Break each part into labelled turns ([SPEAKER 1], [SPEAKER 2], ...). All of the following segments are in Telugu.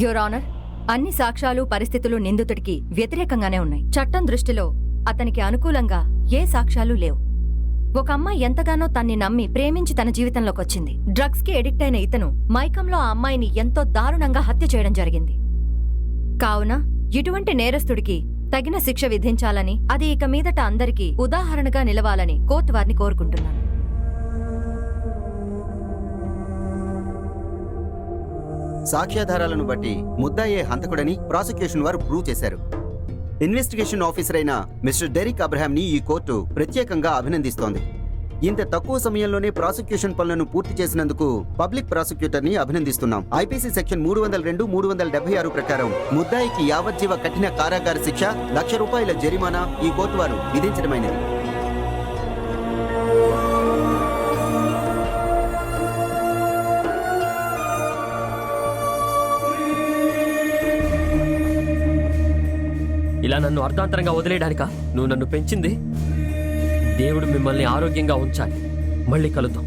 [SPEAKER 1] యువర్ ఆనర్, అన్ని సాక్ష్యాలు పరిస్థితులు నిందితుడికి వ్యతిరేకంగానే ఉన్నాయి. చట్టం దృష్టిలో అతనికి అనుకూలంగా ఏ సాక్ష్యాలు లేవు. ఒక అమ్మాయి ఎంతగానో తన్ని నమ్మి ప్రేమించి తన జీవితంలోకొచ్చింది. డ్రగ్స్ కి ఎడిక్ట్ అయిన ఇతను మైకంలో ఆ అమ్మాయిని ఎంతో దారుణంగా హత్య చేయడం జరిగింది. కావున ఇటువంటి నేరస్తుడికి తగిన శిక్ష విధించాలని, అది ఇక మీదట అందరికీ ఉదాహరణగా నిలవాలని కోర్టు వారిని కోరుకుంటున్నాను.
[SPEAKER 2] సాక్ష్యాధారాలను బట్టి ముద్దాయే హంతకుడని ప్రాసిక్యూషన్ వారు ప్రూవ్ చేశారు. ఇన్వెస్టిగేషన్ ఆఫీసర్ అయిన మిస్టర్ డెరిక్ అబ్రహాం ని ఈ కోర్టు ప్రత్యేకంగా అభినందిస్తోంది. ఇంత తక్కువ సమయంలోనే ప్రాసిక్యూషన్ పనులను పూర్తి చేసినందుకు పబ్లిక్ ప్రాసిక్యూటర్ ని అభినందిస్తున్నాం. ఐపీసీ సెక్షన్ 302, 376 ప్రకారం ముద్దాయికి యావజ్జీవ కఠిన కారాగార శిక్ష, ₹1,00,000 జరిమానా ఈ కోర్టు వారు విధించడమైనది.
[SPEAKER 3] ఇలా నన్ను అర్ధాంతరంగా వదిలేయడానికా నువ్వు నన్ను పెంచింది? దేవుడు మిమ్మల్ని ఆరోగ్యంగా ఉంచాలి. మళ్ళీ కలుద్దాం.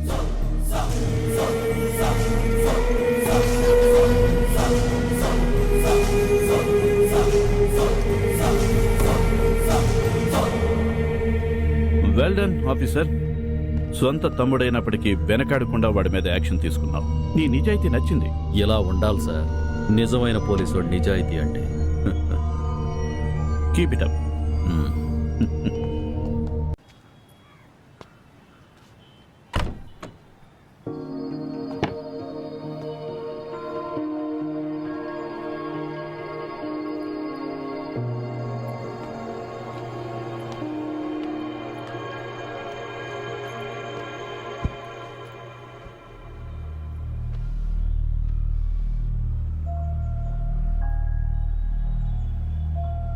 [SPEAKER 4] Well done officer. సొంత తమ్ముడైనప్పటికీ వెనకాడకుండా వాడి మీద యాక్షన్ తీసుకున్నావు. నీ నిజాయితీ నచ్చింది.
[SPEAKER 5] ఇలా ఉండాలి సార్ నిజమైన పోలీసు నిజాయితీ అంటే.
[SPEAKER 4] Keep it up.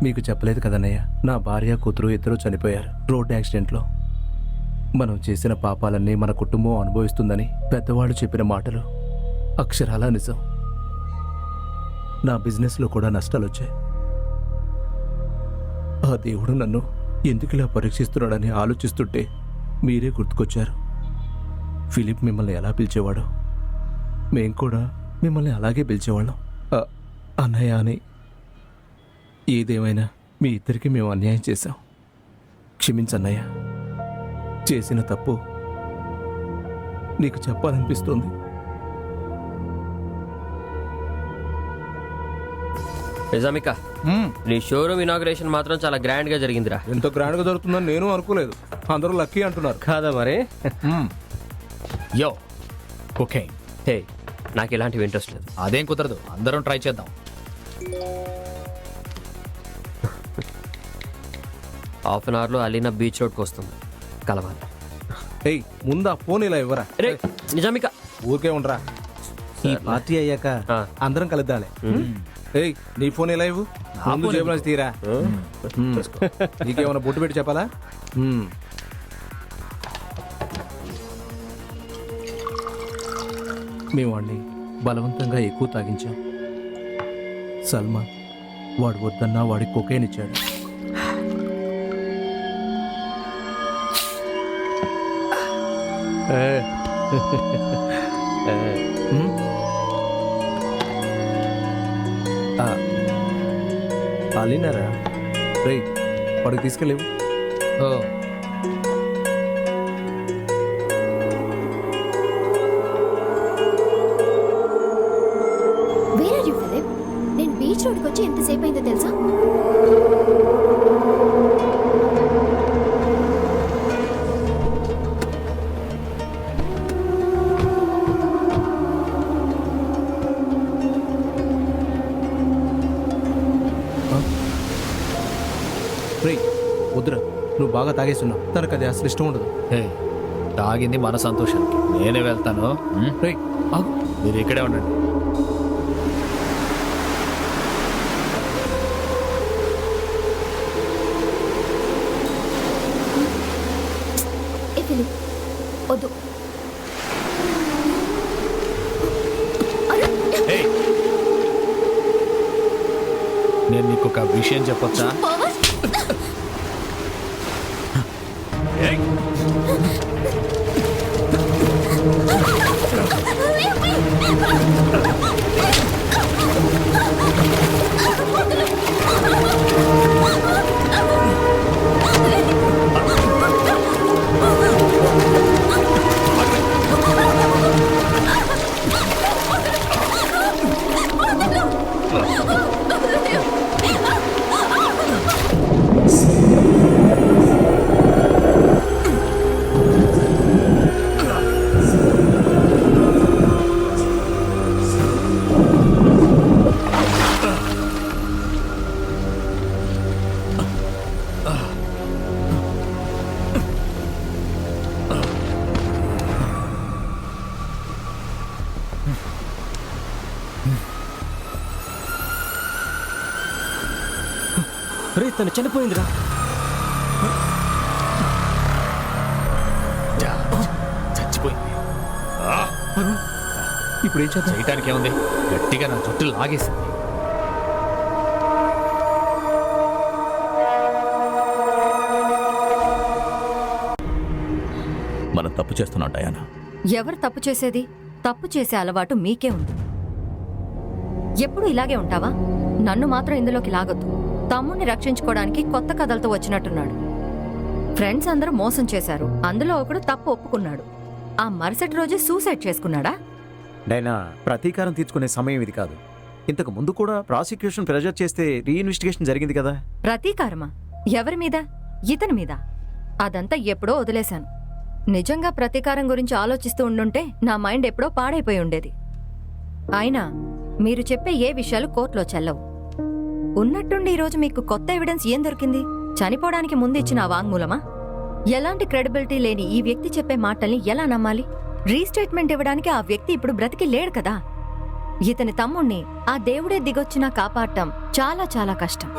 [SPEAKER 6] మీకు చెప్పలేదు కదన్నయ్య, నా భార్య కూతురు ఇద్దరూ చనిపోయారు రోడ్ యాక్సిడెంట్లో. మనం చేసిన పాపాలన్నీ మన కుటుంబం అనుభవిస్తుందని పెద్దవాళ్ళు చెప్పిన మాటలు అక్షరాలా నిజం. నా బిజినెస్లో కూడా నష్టాలు వచ్చాయి. ఆ దేవుడు నన్ను ఎందుకు ఇలా పరీక్షిస్తున్నాడని ఆలోచిస్తుంటే మీరే గుర్తుకొచ్చారు. ఫిలిప్ మిమ్మల్ని ఎలా పిలిచేవాడో మేం కూడా మిమ్మల్ని అలాగే పిలిచేవాళ్ళం, అన్నయ్య అని. ఏదేమైనా మీ ఇద్దరికి మేము అన్యాయం చేశాం. క్షమించన్నయ్య. చేసిన తప్పు నీకు చెప్పాలనిపిస్తోంది.
[SPEAKER 3] నిజామిక, నీ షోరూమ్ ఇనాగ్రేషన్ మాత్రం చాలా గ్రాండ్ గా జరిగిందిరా.
[SPEAKER 6] ఎంత గ్రాండ్ గా జరుగుతుందని నేను అనుకోలేదు. అందరూ లక్కీ అంటున్నారు
[SPEAKER 3] కాదా మరి?
[SPEAKER 7] యో ఓకే.
[SPEAKER 3] హే, నాకు ఇలాంటివి ఇంట్రెస్ట్ లేదు.
[SPEAKER 7] అదేం కుదరదు, అందరం ట్రై చేద్దాం.
[SPEAKER 3] హాఫ్ అన్ అవర్లో అలీనా బీచ్ రోడ్కి వస్తుంది, కలవాలి.
[SPEAKER 6] ఏయ్, ముందా ఫోన్ ఇలా ఇవ్వరా.
[SPEAKER 3] నిజామిక
[SPEAKER 6] ఊరికే ఉండరా. ఈ పార్టీ అయ్యాక అందరం కలుద్దాలే. ఏయ్, నీ ఫోన్ ఎలా ఇవ్వు. ముందు జేబులో తీరా. నీకేమైనా బొట్టు పెట్టి చెప్పాలా? మేము వాడిని బలవంతంగా ఎక్కువ తాగించాం. సల్మాన్ వాడు వద్దన్నా వాడి కొకైన్ ఇచ్చాడు. అలీనారా? రే, వాడికి తీసుకెళ్ళేవు.
[SPEAKER 8] నేను బీచ్ రోడ్కి వచ్చి ఎంతసేపు అయిందో తెలుసా?
[SPEAKER 6] వద్దురా, నువ్వు బాగా తాగేస్తున్నావు. తనకు అది అసలు ఇష్టం ఉండదు.
[SPEAKER 7] తాగింది మన సంతోషానికి. నేనే వెళ్తాను. మీరు ఇక్కడే ఉండండి.
[SPEAKER 8] వద్దు.
[SPEAKER 7] నేను నీకు ఒక విషయం చెప్పొచ్చా?
[SPEAKER 3] రే తను చనిపోయిందిరా.
[SPEAKER 7] చచ్చిపోయింది.
[SPEAKER 6] ఇప్పుడు ఏం చేద్దాం?
[SPEAKER 7] చేయటానికి ఏముంది, గట్టిగా నా చుట్టూ లాగేసింది.
[SPEAKER 5] మనం తప్పు చేస్తున్నాం డయానా.
[SPEAKER 1] ఎవరు తప్పు చేసేది? తప్పు చేసే అలవాటు మీకే ఉంది. ఎప్పుడు ఇలాగే ఉంటావా? నన్ను మాత్రం ఇందులోకి లాగొద్దు. తమ్ముణ్ణి రక్షించుకోవడానికి కొత్త కథలతో వచ్చినట్టున్నాడు. ఫ్రెండ్స్ అందరూ మోసం చేశారు, అందులో ఒకడు తప్పు ఒప్పుకున్నాడు. ఆ మరుసటి రోజే సూసైడ్ చేసుకున్నాడా?
[SPEAKER 9] నైనా ప్రతీకారం తీర్చుకునే సమయం ఇది కాదు. ఇంతకు ముందు కూడా ప్రాసిక్యూషన్ ప్రెజర్ చేస్తే రీఇన్వెస్టిగేషన్ జరిగింది కదా.
[SPEAKER 1] ప్రతీకారమా? ఎవరి మీద? ఇతని మీద. అదంతా ఎప్పుడో వదిలేశాను. నిజంగా ప్రతీకారం గురించి ఆలోచిస్తూ ఉండుంటే నా మైండ్ ఎప్పుడో పాడైపోయి ఉండేది. అయినా మీరు చెప్పే ఏ విషయాలు కోర్టులో చెల్లవు. ఉన్నట్టుండి ఈరోజు మీకు కొత్త ఎవిడెన్స్ ఏం దొరికింది? చనిపోవడానికి ముందు ఇచ్చిన ఆ వాంగ్మూలమా? ఎలాంటి క్రెడిబిలిటీ లేని ఈ వ్యక్తి చెప్పే మాటల్ని ఎలా నమ్మాలి? రీస్టేట్మెంట్ ఇవ్వడానికి ఆ వ్యక్తి ఇప్పుడు బ్రతికి లేడు కదా. ఇతని తమ్ముణ్ణి ఆ దేవుడే దిగొచ్చినా కాపాడటం చాలా చాలా కష్టం.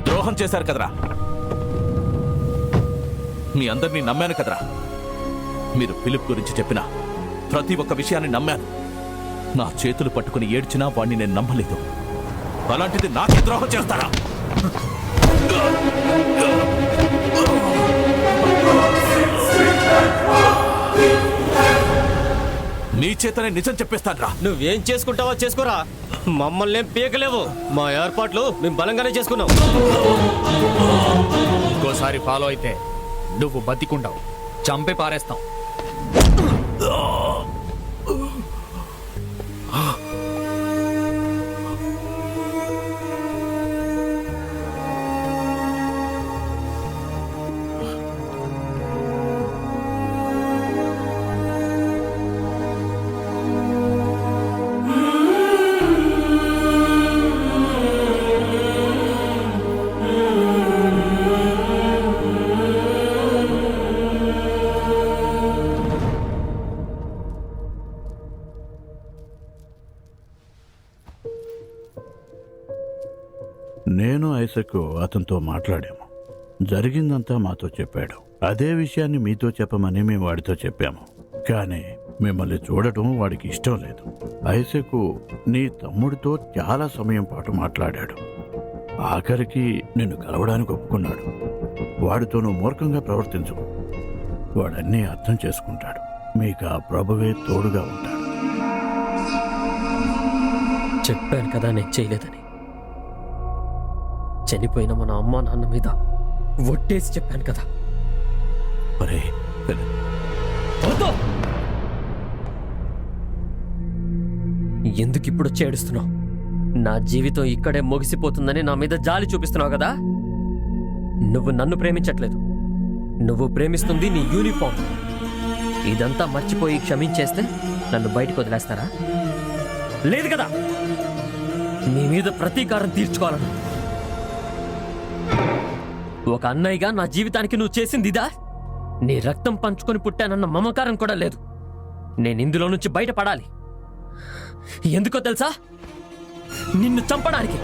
[SPEAKER 7] ద్రోహం చేశారు కదరా. మీ అందరినీ నమ్మాను కదరా. మీరు ఫిలిప్ గురించి చెప్పిన ప్రతి ఒక్క విషయాన్ని నమ్మాను. నా చేతులు పట్టుకుని ఏడ్చినా వాణ్ణి నేను నమ్మలేదు. అలాంటిది నాకే ద్రోహం చేస్తారా? నీ చేతనే నిజం చెప్పేస్తాన్రా.
[SPEAKER 3] నువ్వేం చేసుకుంటావో చేసుకోరా, మమ్మల్ని ఏం పీకలేవు. మా ఏర్పాట్లు మేము బలంగానే చేసుకున్నాం.
[SPEAKER 7] ఇంకోసారి ఫాలో అయితే నువ్వు బతికుండవు, చంపే పారేస్తాం.
[SPEAKER 4] నేను ఐసక్ అతనితో మాట్లాడాము. జరిగిందంతా మాతో చెప్పాడు. అదే విషయాన్ని మీతో చెప్పమని మేము వాడితో చెప్పాము. కానీ మిమ్మల్ని చూడటం వాడికి ఇష్టం లేదు. ఐసక్ నీ తమ్ముడితో చాలా సమయం పాటు మాట్లాడాడు. ఆఖరికి నిన్ను కలవడానికి ఒప్పుకున్నాడు. వాడితో నువ్వు మూర్ఖంగా ప్రవర్తించు. వాడన్నీ అర్థం చేసుకుంటాడు. మీకు ఆ ప్రభువే తోడుగా ఉంటాడు.
[SPEAKER 3] చెప్పాను కదా నేను చేయలేదని. చనిపోయిన మన అమ్మా నాన్న మీద ఒట్టేసి చెప్పాను కదా.
[SPEAKER 5] ఒరే ఫిలిప్,
[SPEAKER 3] ఎందుకు ఇప్పుడు చేడుస్తున్నావు? నా జీవితం ఇక్కడే ముగిసిపోతుందని నా మీద జాలి చూపిస్తున్నావు కదా. నువ్వు నన్ను ప్రేమించట్లేదు, నువ్వు ప్రేమిస్తుంది నీ యూనిఫామ్. ఇదంతా మర్చిపోయి క్షమించేస్తే నన్ను బయటకు వదిలేస్తారా? లేదు కదా. నీ మీద ప్రతీకారం తీర్చుకోవాలను. ఒక అన్నయ్యగా నా జీవితానికి నువ్వు చేసింది ఇదా? నీ రక్తం పంచుకొని పుట్టానన్న మమకారం కూడా లేదు. నేను ఇందులో నుంచి బయటపడాలి. ఎందుకో తెలుసా? నిన్ను చంపడానికి.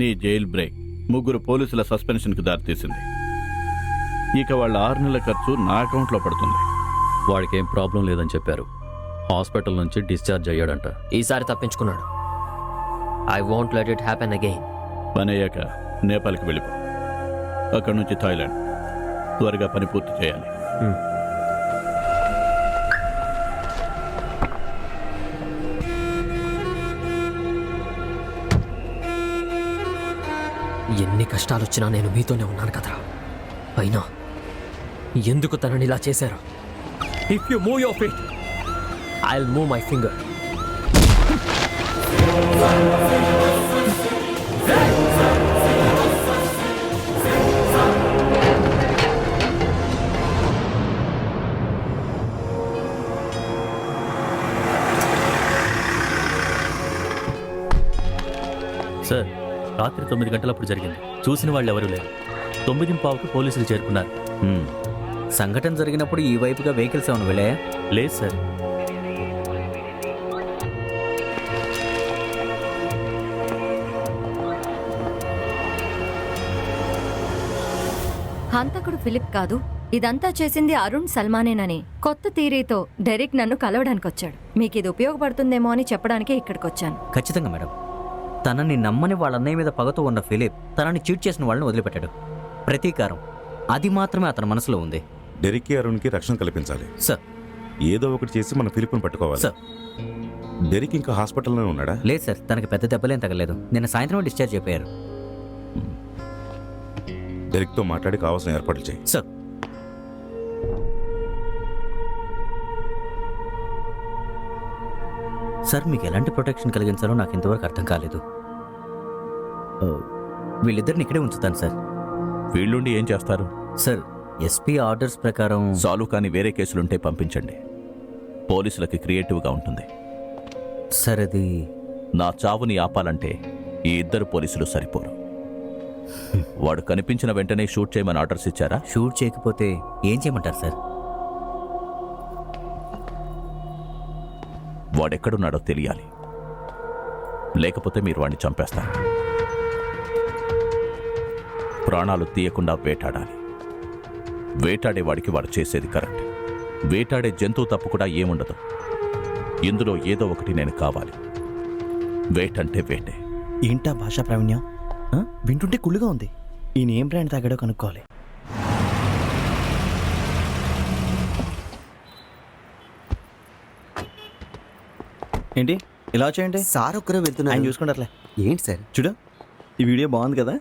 [SPEAKER 4] నీ జైల్ బ్రేక్ 3 పోలీసుల సస్పెన్షన్కి దారితీసింది. ఇక వాళ్ళ 6 నెలల ఖర్చు నా అకౌంట్లో పడుతుంది.
[SPEAKER 5] వాడికి ఏం ప్రాబ్లం లేదని చెప్పారు. హాస్పిటల్ నుంచి డిశ్చార్జ్ అయ్యాడంట.
[SPEAKER 3] ఈసారి తప్పించుకున్నాడు. I want let it happen again.
[SPEAKER 4] పని అయ్యాక నేపాల్కి వెళ్ళిపో. అక్కడి నుంచి థాయిలాండ్. త్వరగా పని పూర్తి చేయాలి.
[SPEAKER 3] ఎన్ని కష్టాలు వచ్చినా నేను మీతోనే ఉన్నాను కదరా. అయినా ఎందుకు తనని ఇలా చేశారు? If you move your feet, I'll move my finger.
[SPEAKER 5] Sir రాత్రి 9 గంటలప్పుడు జరిగింది. చూసిన వాళ్ళు ఎవరూ లేరు. 9:15కి పోలీసులు చేరుకున్నారు.
[SPEAKER 9] సంఘటన జరిగినప్పుడు ఈ వైపుగా వెహికల్స్ ఏమైనా వెళ్ళాయా?
[SPEAKER 5] లేదు సార్.
[SPEAKER 1] హంతకుడు ఫిలిప్ కాదు, ఇదంతా చేసింది అరుణ్ సల్మానేనని కొత్త థీరీతో డెరిక్ నన్ను కలవడానికొచ్చాడు. మీకు ఇది ఉపయోగపడుతుందేమో అని చెప్పడానికి ఇక్కడికొచ్చాను.
[SPEAKER 9] ఖచ్చితంగా మేడం. తనని నమ్మని వాళ్ళ అన్నయ్య మీద పగతో ఉన్న ఫిలిప్ తనని చీట్ చేసిన వాళ్ళని వదిలిపెట్టాడు. ప్రతీకారం అది మాత్రమే అతని మనసులో ఉంది.
[SPEAKER 10] డెరిక్కి అరుణ్కి రక్షణ కల్పించాలి
[SPEAKER 9] సార్.
[SPEAKER 10] ఏదో ఒకటి చేసి మన ఫిలిప్ను పట్టుకోవాలి.
[SPEAKER 9] సార్.
[SPEAKER 10] డెరిక్ ఇంకా హాస్పిటల్లోనే ఉన్నాడా?
[SPEAKER 9] లేదు సార్, తనకి పెద్ద దెబ్బలేం తగలేదు. నిన్న సాయంత్రం డిశ్చార్జ్ అయిపోయారు.
[SPEAKER 10] డెరిక్తో మాట్లాడి కావాల్సిన ఏర్పాట్లు చేయి.
[SPEAKER 9] సార్. సార్, మీకు ఎలాంటి ప్రొటెక్షన్ కలిగించాలో నాకు ఇంతవరకు అర్థం కాలేదు. వీళ్ళిద్దరిని ఇక్కడే ఉంచుతాను సార్.
[SPEAKER 7] వీళ్ళుండి ఏం చేస్తారు?
[SPEAKER 9] సార్, ఎస్పీ ఆర్డర్స్ ప్రకారం
[SPEAKER 7] సాలు కానీ వేరే కేసులుంటే పంపించండి. పోలీసులకి క్రియేటివ్గా ఉంటుంది.
[SPEAKER 9] సార్ అది
[SPEAKER 7] నా చావుని ఆపాలంటే ఈ ఇద్దరు పోలీసులు సరిపోరు. వాడు కనిపించిన వెంటనే షూట్ చేయమని ఆర్డర్స్ ఇచ్చారా?
[SPEAKER 9] షూట్ చేయకపోతే ఏం చేయమంటారు సార్?
[SPEAKER 7] వాడెక్కడున్నాడో తెలియాలి, లేకపోతే మీరు వాడిని చంపేస్తారు. ప్రాణాలు తీయకుండా వేటాడాలి. వేటాడేవాడికి వాడు చేసేది కరెక్ట్. వేటాడే జంతువు తప్పు కూడా ఏముండదు. ఇందులో ఏదో ఒకటి నేను కావాలి. వేటంటే వేటే.
[SPEAKER 11] ఏంటా భాషా ప్రావీణ్యం? వింటుంటే కుళ్ళుగా ఉంది. ఈయన ఏం బ్రాండ్ తాగాడో కనుక్కోవాలి. ఏంటి ఇలా చేయండి?
[SPEAKER 2] సార్ ఒక్కరే
[SPEAKER 11] ఆయన
[SPEAKER 2] వెళ్తున్నారు.
[SPEAKER 11] చూసుకుంటారులే.
[SPEAKER 2] ఏంటి సార్?
[SPEAKER 11] చూడు, ఈ వీడియో బాగుంది కదా.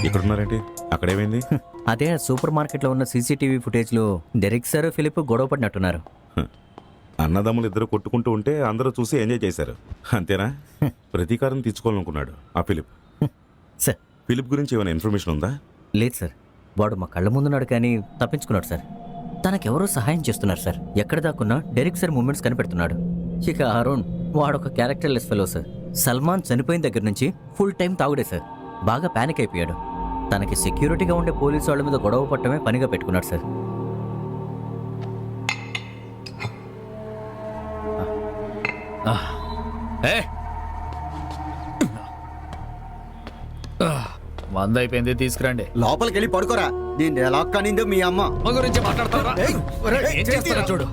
[SPEAKER 10] ఇక్కడున్నారేంటి? అక్కడేమైంది?
[SPEAKER 9] అదే సూపర్ మార్కెట్లో ఉన్న సీసీటీవీ ఫుటేజ్లో డెరిక్ సార్ ఫిలిప్ గొడవ పడినట్టున్నారు.
[SPEAKER 10] అన్నదమ్ములు ఇద్దరు కొట్టుకుంటూ ఉంటే అందరూ చూసి ఎంజాయ్ చేశారు, అంతేనా? ప్రతీకారం తీర్చుకోవాలనుకున్నాడు ఆ ఫిలిప్.
[SPEAKER 9] సార్
[SPEAKER 10] ఫిలిప్ గురించి ఏమైనా ఇన్ఫర్మేషన్ ఉందా?
[SPEAKER 9] లేదు సార్, వాడు మా కళ్ళ ముందున్నాడు కానీ తప్పించుకున్నాడు సార్. తనకెవరో సహాయం చేస్తున్నారు సార్. ఎక్కడ దాక్కున్నా డెరిక్ సార్ మూమెంట్స్ కనిపెడుతున్నాడు. ఇక అరుణ్ వాడొక క్యారెక్టర్లెస్ ఫెలో సార్. సల్మాన్ చనిపోయిన దగ్గర నుంచి ఫుల్ టైం తాగుడే సార్. బాగా ప్యానిక్ అయిపోయాడు. తనకి సెక్యూరిటీగా ఉండే పోలీసు వాళ్ళ మీద గొడవ పట్టడమే పనిగా పెట్టుకున్నాడు సార్.
[SPEAKER 5] మంద అయిపోయింది, తీసుకురండి.
[SPEAKER 2] లోపలికి వెళ్ళి పడుకోరా. దీన్ని ఎలా కనిందో మీ అమ్మ.
[SPEAKER 5] గురించి మాట్లాడతారా? చూడు,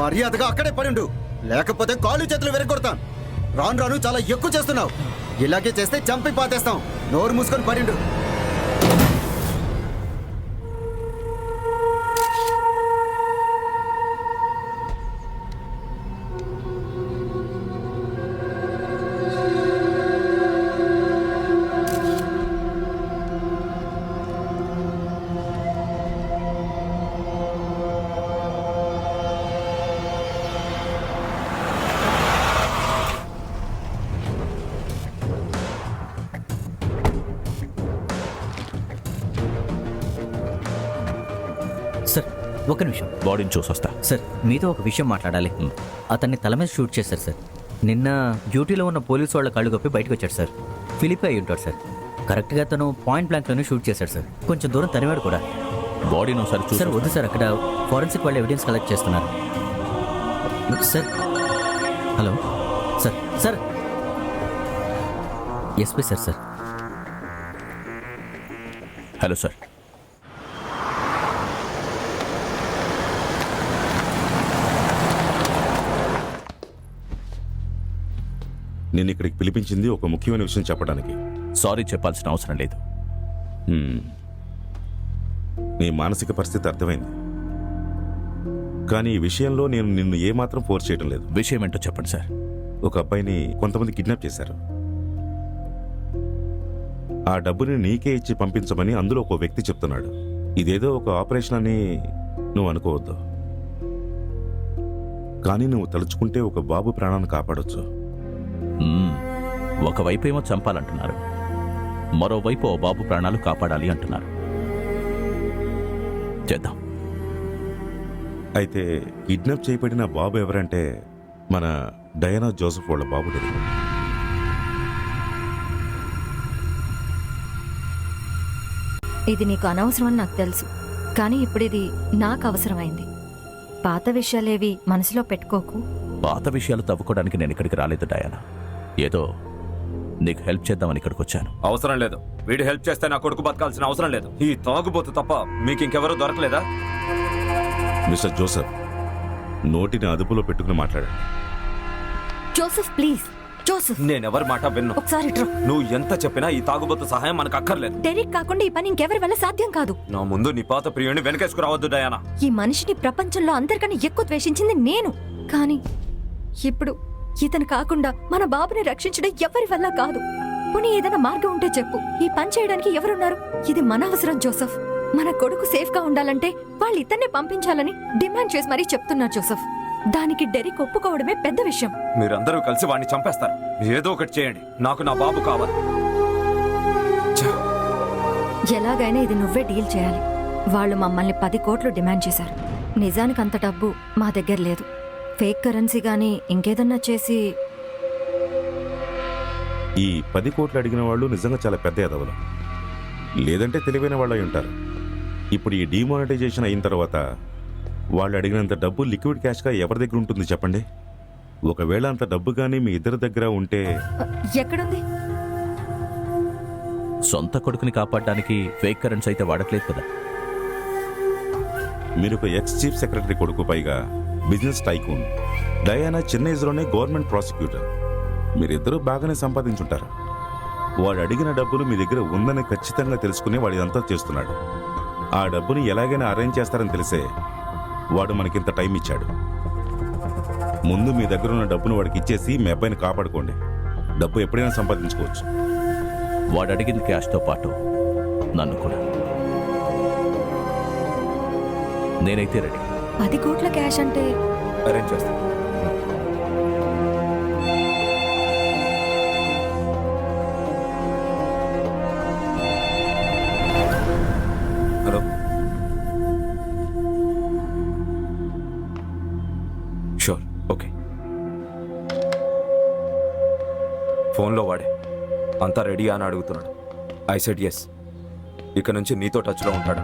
[SPEAKER 2] మర్యాదగా అక్కడే పడుండు, లేకపోతే కాళ్ళు చేతులు విరగొడతాను. రాను రాను చాలా ఎక్కువ చేస్తున్నావు. ఇలాగే చేస్తే చంపి పాతేస్తాం. నోరు మూసుకొని పడిండు.
[SPEAKER 9] సార్ ఒక నిమిషం.
[SPEAKER 7] బాడీని చూసొస్తా.
[SPEAKER 9] సార్ మీతో ఒక విషయం మాట్లాడాలి. అతన్ని తల మీద షూట్ చేశారు సార్. నిన్న డ్యూటీలో ఉన్న పోలీసు వాళ్ళ కళ్ళు కప్పి బయటకు వచ్చాడు సార్. ఫిలిప్ అయి ఉంటాడు సార్. కరెక్ట్గా తను పాయింట్ బ్లాంక్లోనే షూట్ చేశాడు సార్. కొంచెం దూరం తనివాడు కూడా.
[SPEAKER 7] బాడీని ఒకసారి చూసి.
[SPEAKER 9] సార్ వద్దు సార్, అక్కడ ఫారెన్సిక్ వాళ్ళు ఎవిడెన్స్ కలెక్ట్ చేస్తున్నారు sir. Hello sir. Sir SP sir. Sir
[SPEAKER 7] hello sir.
[SPEAKER 10] నేను ఇక్కడికి పిలిపించింది ఒక ముఖ్యమైన విషయం చెప్పడానికి.
[SPEAKER 7] సారీ చెప్పాల్సిన అవసరం లేదు.
[SPEAKER 10] నీ మానసిక పరిస్థితి అర్థమైంది, కానీ ఈ విషయంలో నేను నిన్ను ఏమాత్రం ఫోర్స్ చేయడం లేదు.
[SPEAKER 7] విషయం ఏంటో చెప్పండి సార్.
[SPEAKER 10] ఒక అబ్బాయిని కొంతమంది కిడ్నాప్ చేశారు. ఆ డబ్బుని నీకే ఇచ్చి పంపించమని అందులో ఒక వ్యక్తి చెప్తున్నాడు. ఇదేదో ఒక ఆపరేషన్ అని నువ్వు అనుకోవద్దు, కానీ నువ్వు తలుచుకుంటే ఒక బాబు ప్రాణాన్ని కాపాడొచ్చు.
[SPEAKER 7] ఒకవైపు ఏమో చంపాలంటున్నారు, మరోవైపు ఓ బాబు ప్రాణాలు కాపాడాలి అంటున్నారు. చేద్దాం.
[SPEAKER 10] అయితే కిడ్నాప్ చేయబడిన బాబు ఎవరంటే మన డయానా జోసెఫ్ వాళ్ళ బాబు డెరిక్.
[SPEAKER 1] ఇది నీకు అనవసరమని నాకు తెలుసు, కానీ ఇప్పుడు ఇది నాకు అవసరమైంది. పాత విషయాలేవి మనసులో పెట్టుకోకు.
[SPEAKER 7] పాత విషయాలు తవ్వుకోవడానికి నేను ఇక్కడికి రాలేదు డయానా. ఏదో నీకు హెల్ప్ చేద్దామని ఇక్కడికి వచ్చాను.
[SPEAKER 12] అవసరం లేదు. వీడు హెల్ప్ చేస్తే నా కొడుకు బతకాల్సిన అవసరం లేదు. ఈ తాగుబోతు తప్ప మీకు ఇంకెవరూ దొరకలేదా?
[SPEAKER 10] మిస్టర్ జోసెఫ్, నోటిని అదుపులో పెట్టుకుని మాట్లాడండి.
[SPEAKER 1] Joseph please. జోసెఫ్
[SPEAKER 12] నేనెవరి మాట విన్ను.
[SPEAKER 1] ఒకసారి ఇట్రా.
[SPEAKER 12] నువ్వు ఎంత చెప్పినా ఈ తాగుబోతు సహాయం మనకు అక్కర్లేదు.
[SPEAKER 1] డెరిక్ కాకుండా ఈ పని ఇంకెవరి వల్ల సాధ్యం కాదు.
[SPEAKER 12] నా ముందు నీ పాత ప్రియుడిని వెనకేసుకురావద్దు డయానా.
[SPEAKER 1] ఈ మనిషిని ప్రపంచంలో అందరికన్నా ఎక్కువ ద్వేషించింది నేను. కానీ ఇప్పుడు ఇతను కాకుండా మన బాబుని రక్షించడం ఎవరి వల్ల కాదు. పోనీ ఏదైనా మార్గం ఉంటే చెప్పు. ఈ పని చేయడానికి ఎవరున్నారు? ఇది మన అవసరం జోసెఫ్. మన కొడుకు సేఫ్ గా ఉండాలంటే వాళ్ళు ఇతన్నే పంపించాలని డిమాండ్ చేసి మరీ చెప్తున్నారు జోసెఫ్. దానికి డెరిక్ ఒప్పుకోవడమే పెద్ద విషయం.
[SPEAKER 12] మీరందరూ కలిసి వాడిని చంపేస్తారు. ఏదో ఒకటి చేయండి, నాకు నా బాబు కావాలి.
[SPEAKER 1] ఎలాగైనా ఇది నువ్వే డీల్ చేయాలి. వాళ్ళు మమ్మల్ని 10 కోట్లు డిమాండ్ చేశారు. నిజానికి అంత డబ్బు మా దగ్గర లేదు. ఫేక్ కరెన్సీ గానీ ఇంకేదన్నా చేసి.
[SPEAKER 10] ఈ 10 కోట్లు అడిగిన వాళ్ళు నిజంగా చాలా పెద్ద ఎదవలు, లేదంటే తెలివైన వాళ్ళు అయి ఉంటారు. ఇప్పుడు ఈ డిమానిటైజేషన్ అయిన తర్వాత వాళ్ళు అడిగినంత డబ్బు లిక్విడ్ క్యాష్గా ఎవరి దగ్గర ఉంటుంది చెప్పండి? ఒకవేళ అంత డబ్బు కానీ మీ ఇద్దరి దగ్గర ఉంటే.
[SPEAKER 1] ఎక్కడుంది?
[SPEAKER 7] సొంత కొడుకుని కాపాడడానికి ఫేక్ కరెన్సీ అయితే వాడట్లేదు కదా.
[SPEAKER 10] మీరు ఒక ఎక్స్ చీఫ్ సెక్రటరీ కొడుకు, పైగా బిజినెస్ టైకూన్. డయానా చిన్న ఏజ్లోనే గవర్నమెంట్ ప్రాసిక్యూటర్. మీరిద్దరూ బాగానే సంపాదించుంటారు. వాడు అడిగిన డబ్బులు మీ దగ్గర ఉందని ఖచ్చితంగా తెలుసుకుని వాడు ఇదంతా చేస్తున్నాడు. ఆ డబ్బుని ఎలాగైనా అరేంజ్ చేస్తారని తెలిసే వాడు మనకింత టైం ఇచ్చాడు. ముందు మీ దగ్గర ఉన్న డబ్బును వాడికి ఇచ్చేసి మీ అబ్బాయిని కాపాడుకోండి. డబ్బు ఎప్పుడైనా సంపాదించుకోవచ్చు.
[SPEAKER 7] వాడు అడిగిన క్యాష్తో పాటు నన్ను కూడా. నేనైతే రెడీ.
[SPEAKER 1] 10 కోట్ల క్యాష్ అంటే
[SPEAKER 12] అరేంజ్ చేస్తాను. Hello, sure, okay. ఫోన్లో వాడే అంతా రెడీ అని అడుగుతున్నాడు. I said yes. ఇక నుంచి నీతో టచ్లో ఉంటాడు.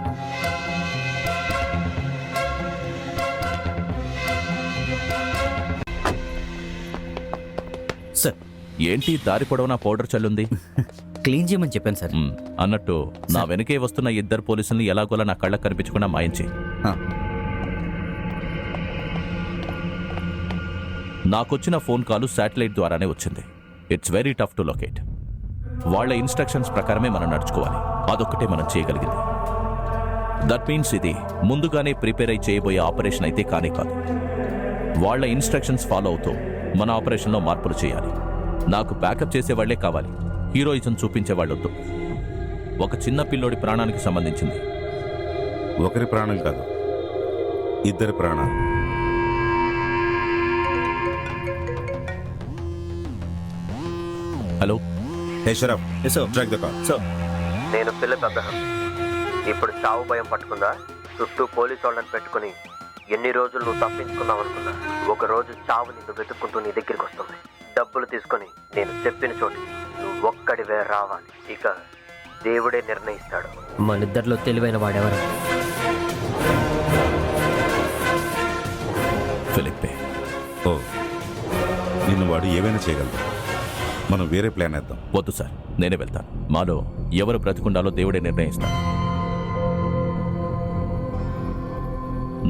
[SPEAKER 9] సార్,
[SPEAKER 7] ఏంటి దారి పొడవునా పౌడర్ చల్లుంది?
[SPEAKER 9] క్లీన్ చేయమని చెప్పాను సార్.
[SPEAKER 7] అన్నట్టు నా వెనకే వస్తున్న 2 పోలీసుల్ని ఎలాగోలా నా కళ్ళకు కనిపించకుండా మాయించి.
[SPEAKER 9] ఆ.
[SPEAKER 7] నాకొచ్చిన ఫోన్ కాల్ శాటిలైట్ ద్వారానే వచ్చింది. It's very tough to locate. వాళ్ళ ఇన్స్ట్రక్షన్స్ ప్రకారమే మనం నడుచుకోవాలి. అదొక్కటే మనం చేయగలిగింది. దట్ మీన్స్ ఇది ముందుగానే ప్రిపేర్ అయి చేయబోయే ఆపరేషన్ అయితే కానే కాదు. వాళ్ళ ఇన్స్ట్రక్షన్స్ ఫాలో అవుతూ మన ఆపరేషన్లో మార్పులు చేయాలి. నాకు బ్యాకప్ చేసేవాళ్లే కావాలి, హీరోయిజం చూపించేవాళ్ళొద్దు. ఒక చిన్న పిల్లోడి ప్రాణానికి సంబంధించింది.
[SPEAKER 10] ఒకరి ప్రాణం కాదు, 2 ప్రాణాలు.
[SPEAKER 7] Hello,
[SPEAKER 10] hey Sharaf, track the car.
[SPEAKER 9] నేను ఫిలిప్ అబ్రహం. ఇప్పుడు చావు భయం పట్టుకుందా? చుట్టూ పోలీసు వాళ్ళని పెట్టుకుని ఎన్ని రోజులు నువ్వు తప్పించుకున్నావు అనుకున్నా, ఒక రోజు చావు నిన్ను వెతుక్కుంటూ నీ దగ్గరికి వస్తుంది. డబ్బులు తీసుకుని నేను చెప్పిన చోటికి నువ్వు ఒక్కడివే రావాలి. ఇక దేవుడే నిర్ణయిస్తాడు.
[SPEAKER 3] మనిద్దరిలో తెలివైన వాడెవరు?
[SPEAKER 7] ఫిలిప్పే.
[SPEAKER 10] ఓ, నిన్ను వాడు ఏవైనా చేయగలడు. మనం వేరే ప్లాన్ వేద్దాం.
[SPEAKER 7] వద్దు సార్, నేనే వెళ్తాను. మాలో ఎవరు బ్రతికుండాలో దేవుడే నిర్ణయిస్తాడు.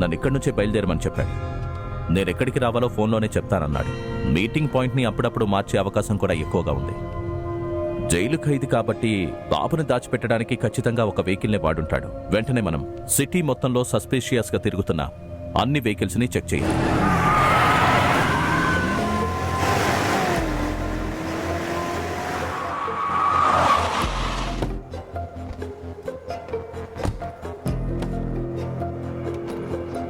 [SPEAKER 7] నన్ను ఇక్కడి నుంచే బయలుదేరమని చెప్పాడు. నేనెక్కడికి రావాలో ఫోన్లోనే చెప్తానన్నాడు. మీటింగ్ పాయింట్ని అప్పుడప్పుడు మార్చే అవకాశం కూడా ఎక్కువగా ఉంది. జైలు ఖైదీ కాబట్టి బాబుని దాచిపెట్టడానికి ఖచ్చితంగా ఒక వెహికల్ని వాడుంటాడు. వెంటనే మనం సిటీ మొత్తంలో సస్పీషియస్గా తిరుగుతున్న అన్ని వెహికల్స్ని చెక్ చేయాలి.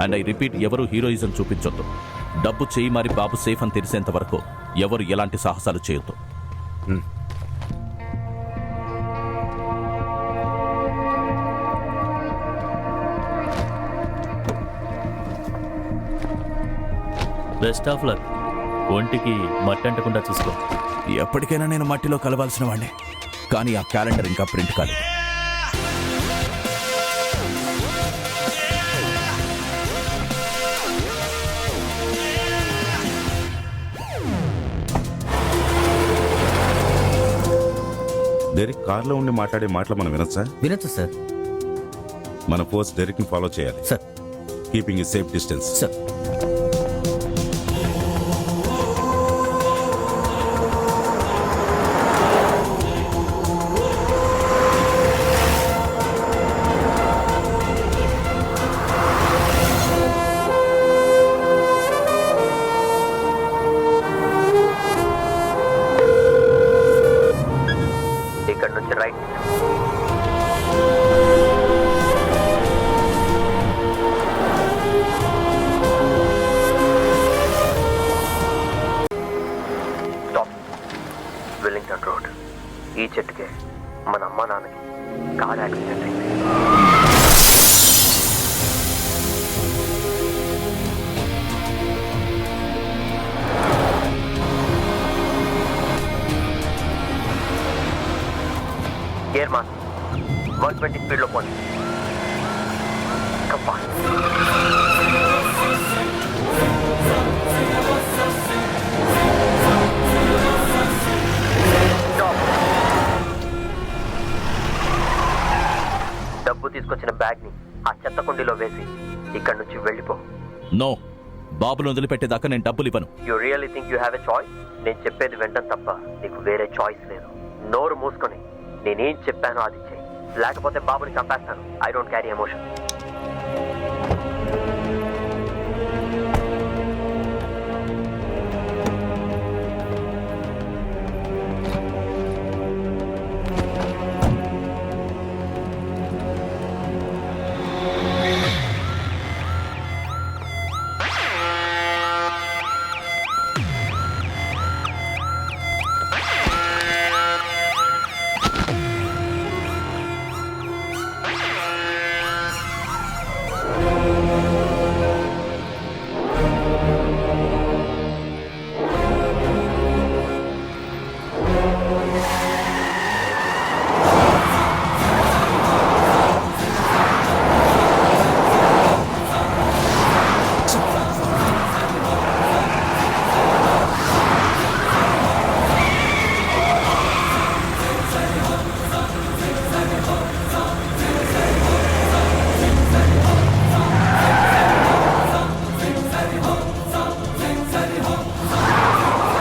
[SPEAKER 7] అండ్ ఐ రిపీట్, ఎవరు హీరోయిజం చూపించొద్దు. డబ్బు చేయి మారి బాబు సేఫ్ అని తెలిసేంత వరకు ఎవరు ఎలాంటి సాహసాలు చేయొద్దు.
[SPEAKER 5] Best of luck. ఒంటికి మట్టి అంటకుండా చూసుకో.
[SPEAKER 7] ఎప్పటికైనా నేను మట్టిలో కలవాల్సిన వాడినే, కానీ ఆ క్యాలెండర్ ఇంకా ప్రింట్ కాలేదు.
[SPEAKER 10] డెరిక్ కార్లో ఉండి మాట్లాడే మాటలు మనం వినొచ్చా?
[SPEAKER 9] వినొచ్చు సార్.
[SPEAKER 10] మన ఫోర్స్ డెరిక్ని ఫాలో చేయాలి
[SPEAKER 9] sir.
[SPEAKER 10] Keeping a safe distance.
[SPEAKER 9] Sir. ఇక్కడ నుంచి రైట్. స్టాప్. Wellington road. ఈ చెట్టుకే మన అమ్మ నాన్నకి కార్ యాక్సిడెంట్ అయింది. గేర్ మార్క్ 120 స్పీడ్లో పోండి. డబ్బు తీసుకొచ్చిన బ్యాగ్ని ఆ చెత్త కుండీలో వేసి ఇక్కడి నుంచి వెళ్ళిపో.
[SPEAKER 7] నో, బాబును వదిలిపెట్టేదాకా నేను డబ్బులు ఇవ్వను.
[SPEAKER 9] You really think you have a choice? నేను చెప్పేది వెంటనే తప్ప నీకు వేరే చాయిస్ లేదు. నోరు మూసుకొని నేనేం చెప్పానో అది చెయ్యి, లేకపోతే బాబుని చంపేస్తాను. I don't carry emotion.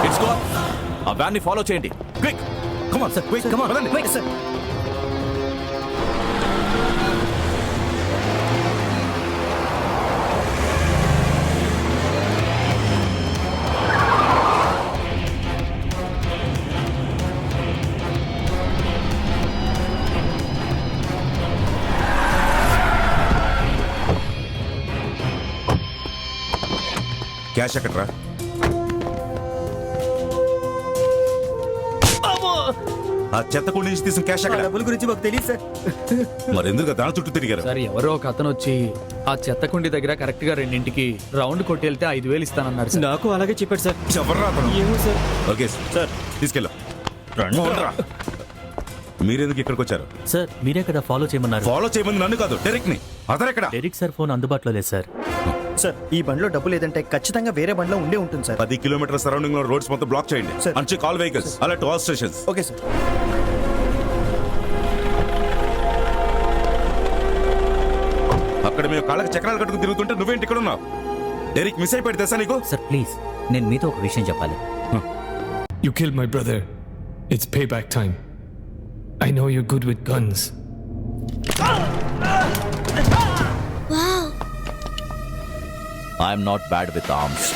[SPEAKER 7] It's go. ఆ వ్యాన్ ని ఫాలో చేయండి. Quick come on
[SPEAKER 11] sir
[SPEAKER 7] quick
[SPEAKER 11] come on
[SPEAKER 7] పదండి.
[SPEAKER 11] Wait sir.
[SPEAKER 10] క్యాష్ ఎక్కడరా? ఆ చెత్త కుండి నుంచి తీసిన క్యాష్ ఎక్కడ?
[SPEAKER 2] డబ్బుల గురించి మాకు తెలియదు సార్.
[SPEAKER 10] మరి ఎందుకు దాని చుట్టూ తిరిగారు?
[SPEAKER 6] సార్ ఎవరో ఒక అతను వచ్చి ఆ చెత్తకుండి దగ్గర కరెక్ట్ గా 2ంటికి రౌండ్ కొట్టి వెళ్తే 5,000 ఇస్తానన్నారు సార్.
[SPEAKER 11] నాకు అలాగే చెప్పాడు సార్.
[SPEAKER 10] ఎవర్రా అతను?
[SPEAKER 11] ఏమో సార్.
[SPEAKER 10] ఓకే సార్, తీసుకెళ్ళు. పోన్రా. మీరెందుకు ఇక్కడికి వచ్చారు?
[SPEAKER 5] సార్ మీరే కదా ఫాలో చేయమన్నారు.
[SPEAKER 10] ఫాలో చేయమంది నన్ను కాదు, డెరెక్ ని. అతనెక్కడ?
[SPEAKER 5] డెరిక్ సార్ ఫోన్ అందుబాటులో లేదు సార్.
[SPEAKER 11] సార్ ఈ బండిలో డబ్బు లేదంటే ఖచ్చితంగా వేరే బండిలో ఉండే ఉంటుంది సార్.
[SPEAKER 10] 10 కిలోమీటర్ సరౌండింగ్ లో రోడ్స్ మొత్తం బ్లాక్ చేయండి.
[SPEAKER 11] సార్.
[SPEAKER 10] అంచే కాల్ వెహికల్స్ అలా to all stations.
[SPEAKER 11] Okay sir.
[SPEAKER 10] అక్కడ మేము కాళ్ళకి చక్రాలు కట్టుకుని తిరుగుతుంటే నువ్వేంటి ఇక్కడ ఉన్నావు? డెరిక్ మిస్ అయిపోయి తెలుసా నీకు?
[SPEAKER 9] సార్ ప్లీజ్, నేను మీతో ఒక విషయం చెప్పాలి.
[SPEAKER 13] You killed my brother. It's payback time. I know you're good with guns.
[SPEAKER 7] I'm not bad with arms.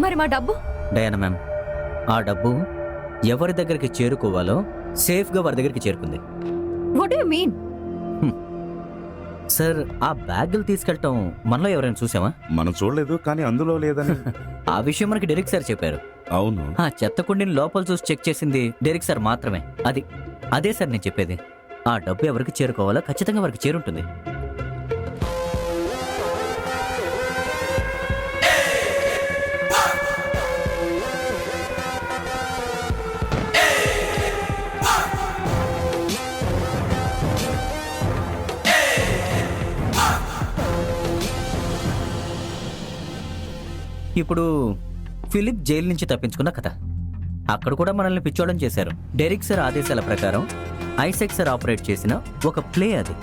[SPEAKER 1] మరి మా డబ్బు?
[SPEAKER 9] డయానా మ్యామ్, ఆ డబ్బు ఎవరి దగ్గరికి చేరుకోవాలో సేఫ్గా వారి దగ్గరికి చేరుకుంది.
[SPEAKER 1] What you mean?
[SPEAKER 9] సార్, ఆ బ్యాగులు తీసుకెళ్ళటం మనలో ఎవరైనా చూసామా?
[SPEAKER 10] మనం చూడలేదు, కానీ అందులో లేదని.
[SPEAKER 9] ఆ విషయం మనకి డెరిక్ సార్ చెప్పారు.
[SPEAKER 10] అవును.
[SPEAKER 9] ఆ చెత్త కుండిని లోపల చూసి చెక్ చేసింది డెరిక్ సార్ మాత్రమే. అదే సార్ నేను చెప్పేది. ఆ డబ్బు ఎవరికి చేరుకోవాలో ఖచ్చితంగా వారికి చేరుంటుంది. ఇప్పుడు ఫిలిప్ జైలు నుంచి తప్పించుకున్న కథ. అక్కడ కూడా మనల్ని పిచ్చోడం చేశారు. డెరిక్ సార్ ఆదేశాల ప్రకారం ఐసెక్ సార్ ఆపరేట్ చేసిన ఒక ప్లే అది.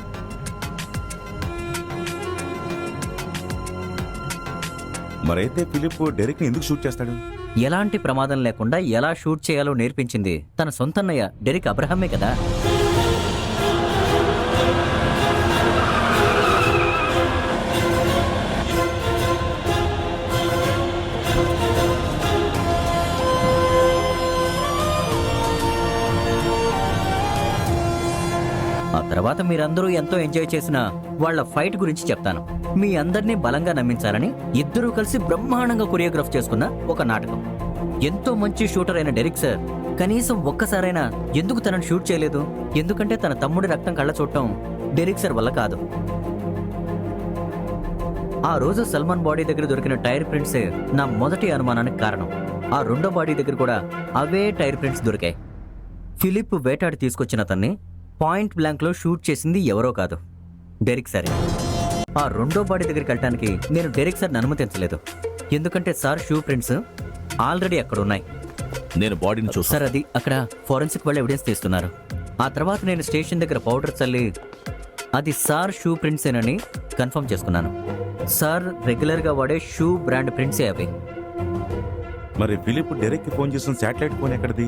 [SPEAKER 10] మరైతే ఫిలిప్ డెరిక్ ని ఎందుకు షూట్ చేస్తాడు?
[SPEAKER 9] ఎలాంటి ప్రమాదం లేకుండా ఎలా షూట్ చేయాలో నేర్పించింది తన సొంతన్నయ్య డెరిక్ అబ్రహామే కదా. ఆ తర్వాత మీరందరూ ఎంతో ఎంజాయ్ చేసిన వాళ్ళ ఫైట్ గురించి చెప్తాను. మీ అందరినీ బలంగా నమ్మించాలని ఇద్దరూ కలిసి బ్రహ్మాండంగా కొరియోగ్రాఫ్ చేసుకున్న ఒక నాటకం. ఎంతో మంచి షూటర్ అయిన డెరిక్ సార్ కనీసం ఒక్కసారైనా ఎందుకు తనను షూట్ చేయలేదు? ఎందుకంటే తన తమ్ముడి రక్తం కళ్ళ చూడటం డెరిక్ సార్ వల్ల కాదు. ఆ రోజు సల్మాన్ బాడీ దగ్గర దొరికిన టైర్ ప్రింట్సే నా మొదటి అనుమానానికి కారణం. ఆ రెండో బాడీ దగ్గర కూడా అవే టైర్ ప్రింట్స్ దొరికాయి. ఫిలిప్ వేటాడి తీసుకొచ్చిన అతన్ని పాయింట్ బ్లాంక్ లో షూట్ చేసింది ఎవరో కాదు, డెరిక్ సారే. ఆ రెండో బాడీ దగ్గరికి వెళ్ళడానికి నేను డెరెక్ సార్ని అనుమతించలేదు. ఎందుకంటే సార్ షూ ప్రింట్స్ ఆల్రెడీ అక్కడ ఉన్నాయి.
[SPEAKER 7] నేను బాడీని చూస్తాను.
[SPEAKER 9] సార్ అది అక్కడ ఫోరెన్సిక్ వాళ్ళు ఎవిడెన్స్ తీస్తున్నారు. ఆ తర్వాత నేను స్టేషన్ దగ్గర పౌడర్ చల్లి అది సార్ షూ ప్రింట్సేనని కన్ఫర్మ్ చేసుకున్నాను. సార్ రెగ్యులర్గా వాడే షూ బ్రాండ్ ప్రింట్సే అవి.
[SPEAKER 10] మరి ఫిలిప్ డెరెక్కి ఫోన్ చేసిన శాటిలైట్ ఫోన్ ఎక్కడిది?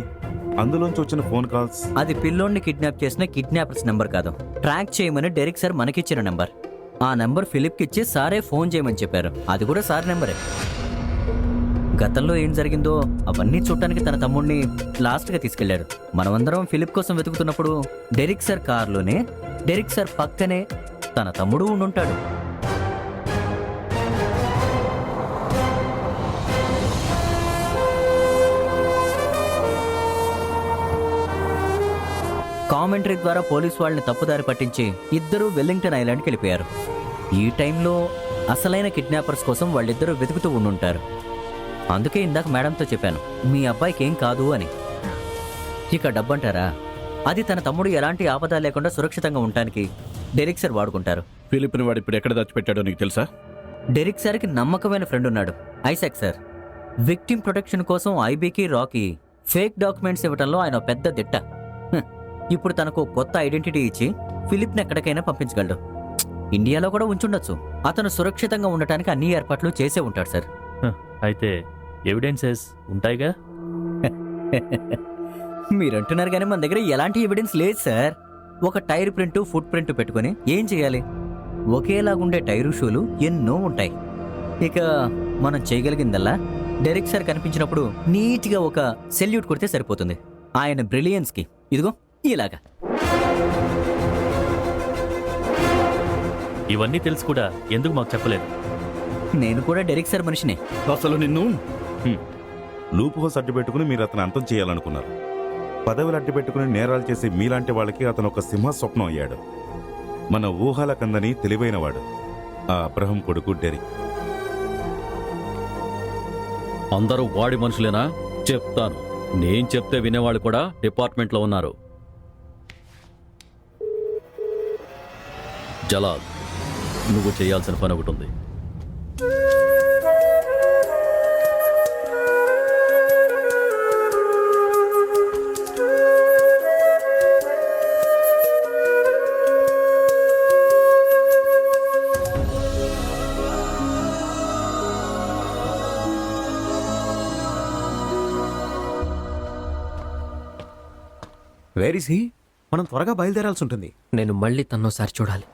[SPEAKER 10] అందులోంచి వచ్చిన ఫోన్ కాల్స్
[SPEAKER 9] అది పిల్లోడిని కిడ్నాప్ చేసిన కిడ్నాపర్స్ నెంబర్ కాదు, ట్రాక్ చేయమని డెరెక్ సార్ మనకిచ్చిన నెంబర్. ఆ నెంబర్ ఫిలిప్కి ఇచ్చి సారే ఫోన్ చేయమని చెప్పారు. అది కూడా సార్ నెంబరే. గతంలో ఏం జరిగిందో అవన్నీ చూడటానికి తన తమ్ముడిని లాస్ట్గా తీసుకెళ్లారు. మనమందరం ఫిలిప్ కోసం వెతుకుతున్నప్పుడు డెరెక్ సార్ కారులోనే, డెరెక్ సార్ పక్కనే తన తమ్ముడు ఉండుంటాడు. కామెంటరీ ద్వారా పోలీసు వాళ్ళని తప్పుదారి పట్టించి ఇద్దరూ వెల్లింగ్టన్ ఐలాండ్కి వెళ్ళిపోయారు. ఈ టైంలో అసలైన కిడ్నాపర్స్ కోసం వాళ్ళిద్దరూ వెతుకుతూ ఉండుంటారు. అందుకే ఇందాక మేడంతో చెప్పాను, మీ అబ్బాయికి ఏం కాదు అని. ఇక డబ్బంటారా, అది తన తమ్ముడు ఎలాంటి ఆపద లేకుండా సురక్షితంగా ఉండటానికి డెరెక్ సార్ వాడుకుంటారు.
[SPEAKER 4] ఫిలిప్ని వాడు ఇప్పుడు ఎక్కడ దాచిపెట్టాడో నీకు తెలుసా?
[SPEAKER 9] డెరెక్ సార్కి నమ్మకమైన ఫ్రెండ్ ఉన్నాడు, ఐసాక్ సార్. విక్టిమ్ ప్రొటెక్షన్ కోసం ఐబీకి, రాకీ ఫేక్ డాక్యుమెంట్స్ ఇవ్వడంలో ఆయన పెద్ద దిట్ట. ఇప్పుడు తనకు కొత్త ఐడెంటిటీ ఇచ్చి ఫిలిప్ని ఎక్కడికైనా పంపించగలడు. ఇండియాలో కూడా ఉంచుండొచ్చు. అతను సురక్షితంగా ఉండటానికి అన్ని ఏర్పాట్లు చేసే ఉంటాడు సార్.
[SPEAKER 5] అయితే ఎవిడెన్సెస్ ఉంటాయిగా?
[SPEAKER 9] మీరంటున్నారు కానీ మన దగ్గర ఎలాంటి ఎవిడెన్స్ లేదు సార్. ఒక టైర్ ప్రింట్, ఫుట్ ప్రింట్ పెట్టుకుని ఏం చేయాలి? ఒకేలాగుండే టైరు, షూలు ఎన్నో ఉంటాయి. ఇక మనం చేయగలిగిందల్లా డెరెక్ సార్ కనిపించినప్పుడు నీట్గా ఒక సెల్యూట్ కొడితే సరిపోతుంది. ఆయన బ్రిలియన్స్కి ఇదిగో ఇలాగా.
[SPEAKER 5] ఇవన్నీ తెలుసు కూడా ఎందుకు మాకు చెప్పలేదు?
[SPEAKER 9] నేను కూడా డెరెక్ సార్ మనిషినే.
[SPEAKER 4] అసలు నిన్ను
[SPEAKER 10] లూప్ హోల్స్ అడ్డు పెట్టుకుని మీరు అతను అంతం చేయాలనుకున్నారు. పదవులు అడ్డు పెట్టుకుని నేరాలు చేసే మీలాంటి వాళ్ళకి అతను ఒక సింహ స్వప్నం అయ్యాడు. మన ఊహల కందని తెలివైనవాడు ఆ అబ్రహం కొడుకు డెరిక్.
[SPEAKER 14] అందరూ వాడి మనుషులేనా? చెప్తాను. నేను చెప్తే వినేవాళ్ళు కూడా డిపార్ట్మెంట్లో ఉన్నారు. జలాల్, నువ్వు చేయాల్సిన పని ఒకటి ఉంది.
[SPEAKER 11] Where is he? మనం త్వరగా బయలుదేరాల్సి ఉంటుంది.
[SPEAKER 3] నేను మళ్ళీ తన్నోసారి చూడాలి.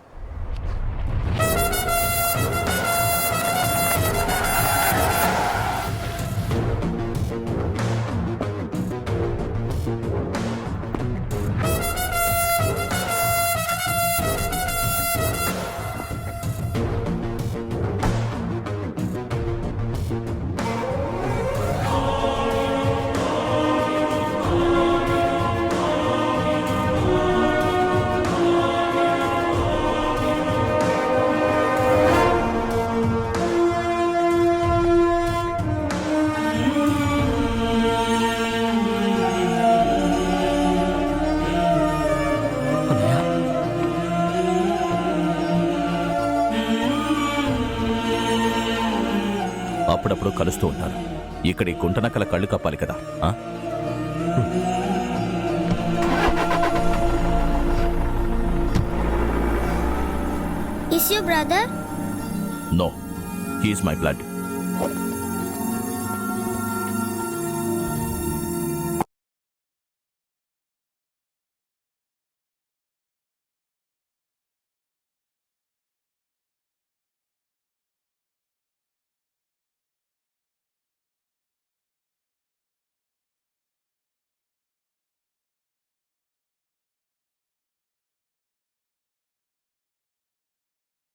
[SPEAKER 7] అప్పుడప్పుడు కలుస్తూ ఉంటారు. ఇక్కడ ఈ గుంటనక్కల కళ్ళు కప్పాలి కదా.
[SPEAKER 8] Is your brother?
[SPEAKER 7] No, he is my blood.